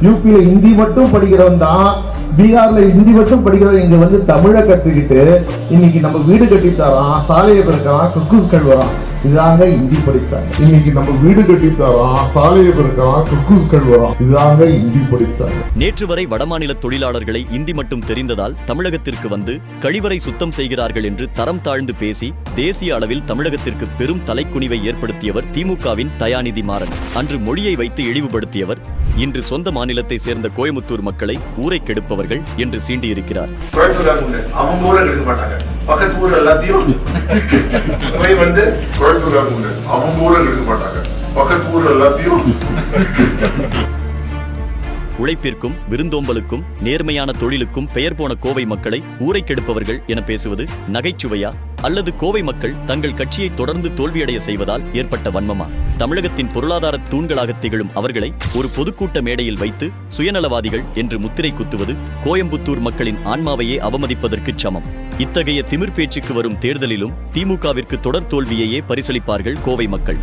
யூபியில ஹிந்தி மட்டும் படிக்கிறவன் தான், பீகார்ல ஹிந்தி மட்டும் படிக்கிறவன் இங்க வந்து தமிழை கத்துக்கிட்டு இன்னைக்கு நம்ம வீடு கட்டி தரான், சாலையை பிறக்கிறான், குக்கூஸ் கழுவுறான். இதாங்க ஹிந்தி படிச்சாங்க. இன்னைக்கு நம்ம வீடு கட்டி தரான், சாலையை பிறக்கிறான், குக்கூஸ் கழுவுறான். இதாங்க ஹிந்தி படிச்சாங்க. நேற்று வரை வடமாநில தொழிலாளர்களை இந்தி மட்டும் தெரிந்ததால் தமிழகத்திற்கு வந்து கழிவறை சுத்தம் செய்கிறார்கள் என்று தரம் தாழ்ந்து பேசி தேசிய அளவில் தமிழகத்திற்கு பெரும் தலைக்குனிவை ஏற்படுத்தியவர் திமுகவின் தயாநிதி மாறன். அன்று மொழியை வைத்து இழிவுபடுத்தியவர் இன்று சொந்த மாநிலத்தை சேர்ந்த கோயமுத்தூர் மக்களை ஊரை கெடுப்பவர்கள் என்று சீண்டியிருக்கிறார். பக்கத்து ஊர் எல்லாத்தையும் போய் வந்து அவங்க ஊரை எடுக்க மாட்டாங்க, பக்கத்து ஊர் எல்லாத்தையும். உழைப்பிற்கும் விருந்தோம்பலுக்கும் நேர்மையான தொழிலுக்கும் பெயர் போன கோவை மக்களை ஊரை கெடுப்பவர்கள் என பேசுவது நகைச்சுவையா அல்லது கோவை மக்கள் தங்கள் கட்சியை தொடர்ந்து தோல்வியடைய செய்வதால் ஏற்பட்ட வன்மமா? தமிழகத்தின் பொருளாதார தூண்களாக திகழும் அவர்களை ஒரு பொதுக்கூட்ட மேடையில் வைத்து சுயநலவாதிகள் என்று முத்திரை குத்துவது கோயம்புத்தூர் மக்களின் ஆன்மாவையே அவமதிப்பதற்கு சமம். இத்தகைய திமிர் பேச்சுக்கு வரும் தேர்தலிலும் திமுகவிற்கு தொடர் தோல்வியையே பரிசளிப்பார்கள் கோவை மக்கள்.